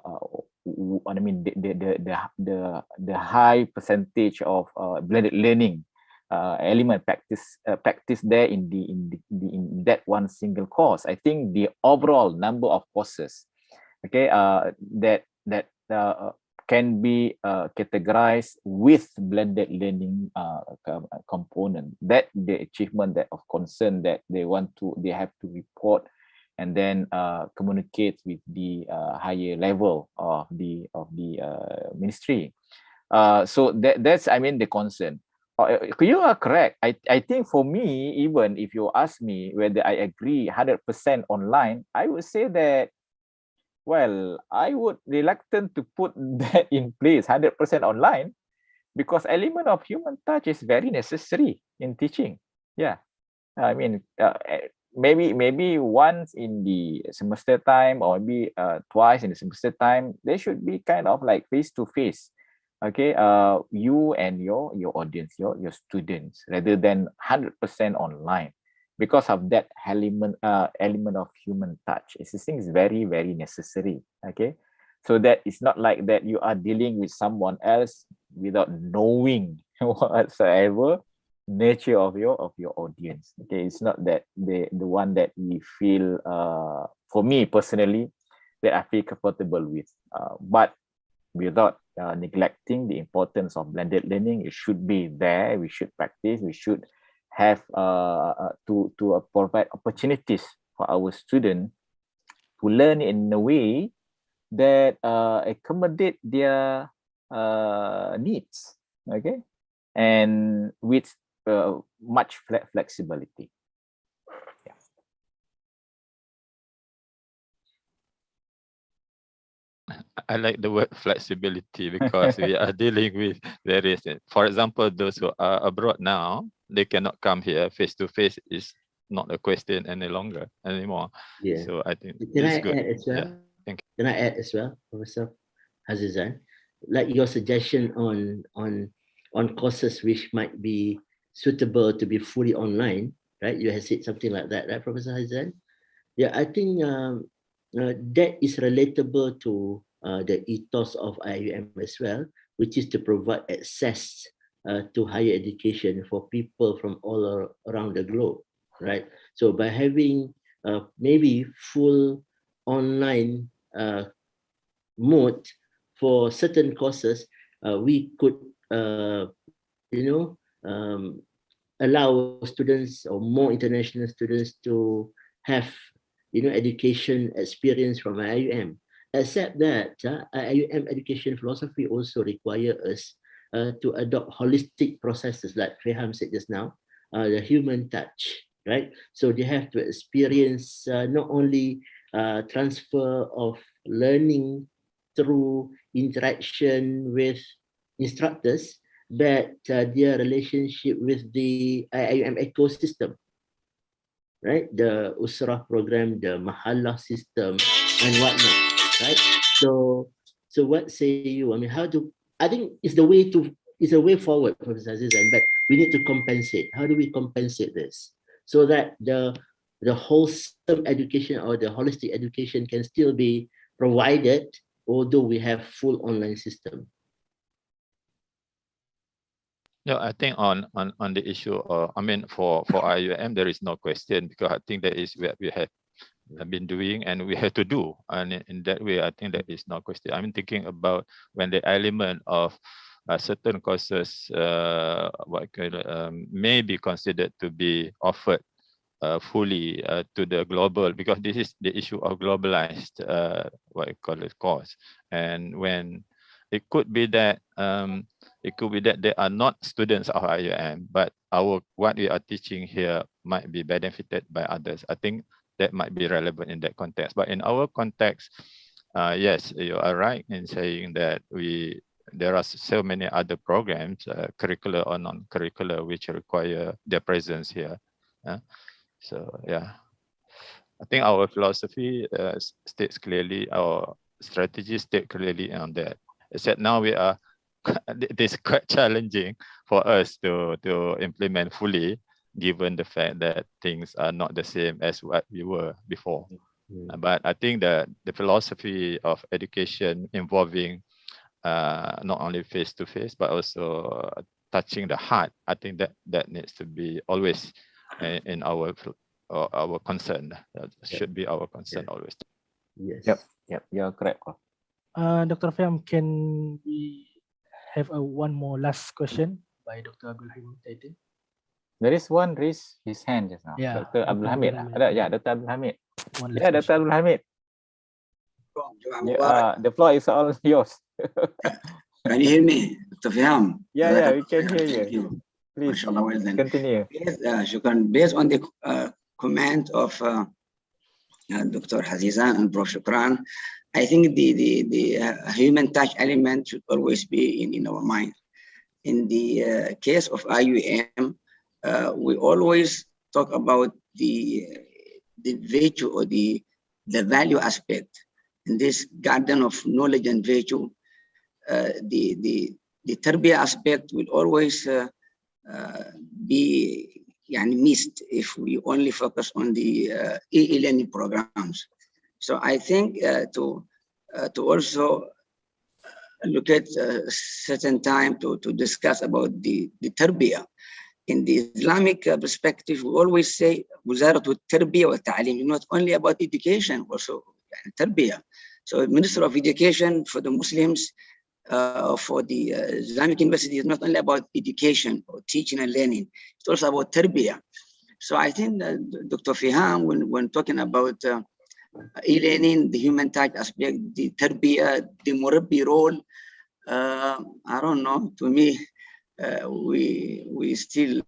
high percentage of blended learning element practice there in that one single course. I think the overall number of courses, okay, that can be categorized with blended learning component. That the achievement that of concern that they have to report and then communicate with the higher level of the ministry. So that's the concern. You are correct. I think for me, even if you ask me whether I agree 100% online, I would say that, well, I would reluctant to put that in place 100% online, because element of human touch is very necessary in teaching. Yeah, I mean, maybe once in the semester time, or maybe twice in the semester time, there should be kind of like face to face. Okay, you and your audience, your students, rather than 100% online, because of that element of human touch. It's, I think, is very, very necessary. Okay, so that it's not like that you are dealing with someone else without knowing whatsoever nature of your audience. Okay, it's not that the one that we feel for me personally that I feel comfortable with, but without neglecting the importance of blended learning. It should be there. We should practice. We should have to provide opportunities for our students to learn in a way that accommodate their needs. Okay, and with much flexibility. I like the word flexibility because we are dealing with various. For example, those who are abroad now, they cannot come here face to face. Is not a question any longer anymore. Yeah. So I think Can it's I good. add as well? Yeah. Thank you. Can I add as well, Professor Azizan? Like your suggestion on courses which might be suitable to be fully online, right? You have said something like that, right, Professor Azizan? Yeah, I think that is relatable to the ethos of IUM as well, which is to provide access to higher education for people from all around the globe, right? So by having maybe full online mode for certain courses, we could, allow students or more international students to have, education experience from IUM. Except that IUM education philosophy also require us to adopt holistic processes, like Reham said just now, the human touch, right? So they have to experience not only transfer of learning through interaction with instructors, but their relationship with the IUM ecosystem, right? The Usrah program, the Mahallah system, and whatnot, right? So what say you? I mean, I think it's a way forward, Professor Azizan, but we need to compensate. How do we compensate this so that the wholesome education or the holistic education can still be provided, although we have full online system? Yeah, I think on the issue of, for IUM, there is no question, because I think that is what we have been doing and we have to do. And in that way, I think that is no question. I'm thinking about when the element of certain courses may be considered to be offered fully to the global, because this is the issue of globalized course. And when it could be that they are not students of IUM, but what we are teaching here might be benefited by others. I think that might be relevant in that context. But in our context, yes, you are right in saying that there are so many other programs, curricular or non-curricular, which require their presence here. So yeah, I think our philosophy states clearly, our strategy states clearly on that. Except now it is quite challenging for us to implement fully, given the fact that things are not the same as what we were before. But I think that the philosophy of education involving not only face-to-face, but also touching the heart, I think that needs to be always in our concern. That should be our concern always. Yes. Yep, you're correct. Dr. Faham, can we have one more last question by Dr. Abdul Hamid? There is one raise his hand just now. Yeah, Dr. Abdul Hamid. Ada, ya, Dr. Abdul Hamid. One Ya, last Dr. Abdul Hamid. The floor is all yours. Can you hear me, Dr. Faham? Yeah, we can hear Thank you. you. Please MashaAllah, well done. continue. Based on the comment of Dr. Hazizan and Prof. Shukran, I think the human touch element should always be in our mind. In the case of IUM, we always talk about the virtue or the value aspect. In this garden of knowledge and virtue, the tarbiyah aspect will always be missed if we only focus on the e-learning programs. So I think to also look at certain time to discuss about the tarbiyah. In the Islamic perspective, we always say Wizaratul Tarbiyah wa Ta'lim, not only about education, also tarbiyah. So Minister of Education for the Muslims, for the Islamic University is not only about education or teaching and learning, it's also about tarbiyah. So I think Dr. Fiham, when talking about e-learning, the human touch aspect, the tarbiyah, the murabbi role, I don't know, to me, we still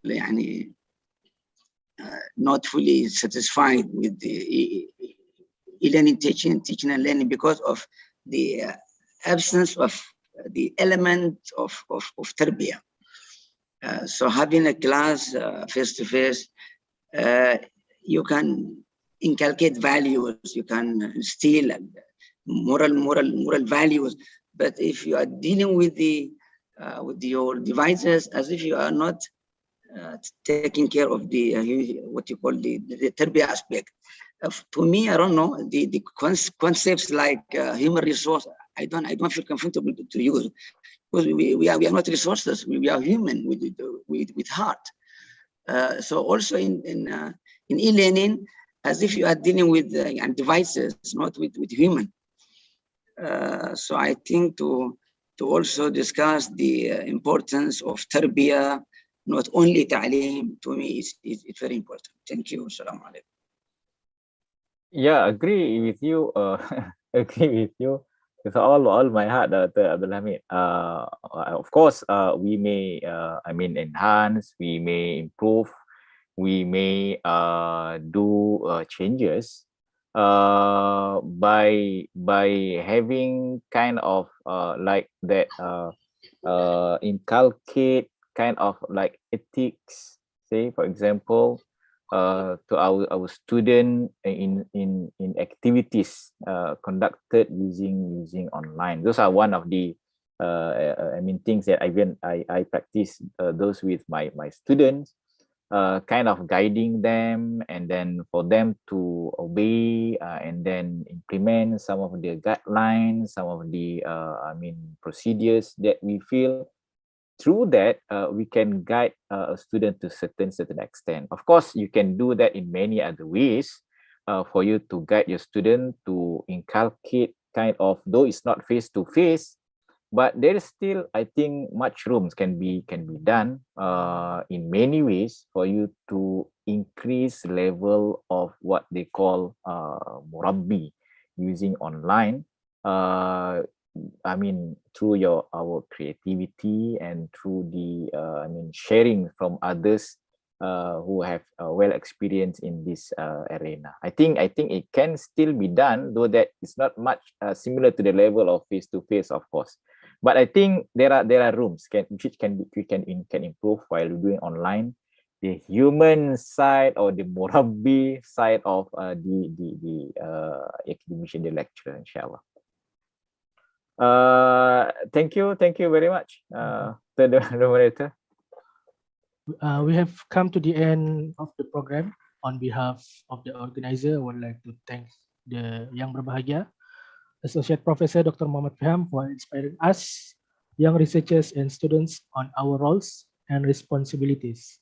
not fully satisfied with the e-learning teaching and learning because of the absence of the element of tarbiyah. So having a class face to face, you can inculcate values, you can instill moral values, but if you are dealing with your devices as if you are not taking care of the what you call the tarbiyah aspect. To me, I don't know, the concepts like human resource, I don't feel comfortable to use, because we are not resources, we are human with heart. So also in e-learning, as if you are dealing with devices, not with human. So I think to also discuss the importance of tarbiyah, not only ta'lim, to me it's very important. Thank you. Assalamu alaikum. Yeah, agree with you. Agree with you with all my heart, Dr. Abdul Hamid. Of course, we may, enhance, we may improve, we may do changes by having kind of like that inculcate kind of like ethics. Say, for example, to our student in activities conducted using online. Those are one of the things that I practice those with my students, kind of guiding them, and then for them to obey and then implement some of the guidelines, some of the procedures that we feel. Through that, we can guide a student to certain extent. Of course, you can do that in many other ways for you to guide your student to inculcate kind of, though it's not face to face, but there is still, I think, much rooms can be done in many ways for you to increase level of what they call murabbi using online. Through our creativity and through the sharing from others who have well experience in this arena. I think it can still be done, though that is not much similar to the level of face to face, of course. But I think there are rooms which can improve while doing online. The human side or the murabbi side of the academician, the lecturer, inshallah. Thank you very much, the moderator. We have come to the end of the program. On behalf of the organizer, I would like to thank the Yang Berbahagia, Associate Professor Dr. Muhammad Faham, for inspiring us, young researchers and students, on our roles and responsibilities.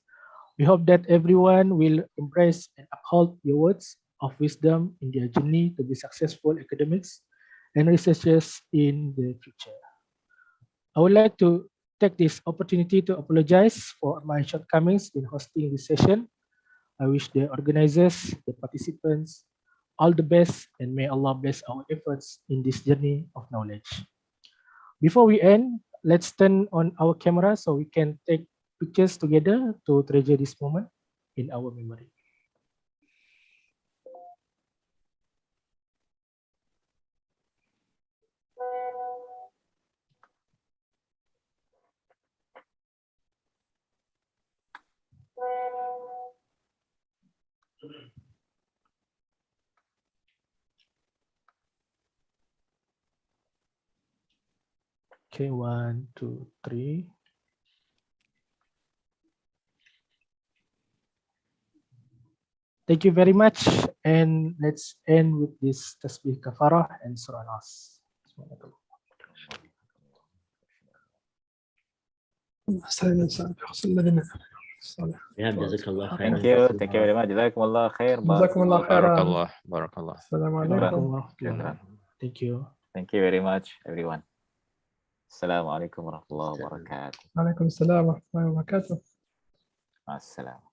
We hope that everyone will embrace and uphold your words of wisdom in their journey to be successful academics and researchers in the future. I would like to take this opportunity to apologize for my shortcomings in hosting this session. I wish the organizers, the participants, all the best, and may Allah bless our efforts in this journey of knowledge. Before we end, let's turn on our camera so we can take pictures together to treasure this moment in our memory. Okay, 1, 2, 3. Thank you very much, and let's end with this tasbih kafarah and surah Nas. Yeah, jazakallah Thank khairan. you very much. Jazakumullah khair. Jazakumullah khairan. Barakallah. Barakallah. Assalamualaikum. Thank you. Thank you very much, everyone. Assalamualaikum warahmatullahi wabarakatuh. Waalaikumsalam warahmatullahi wabarakatuh. Assalam.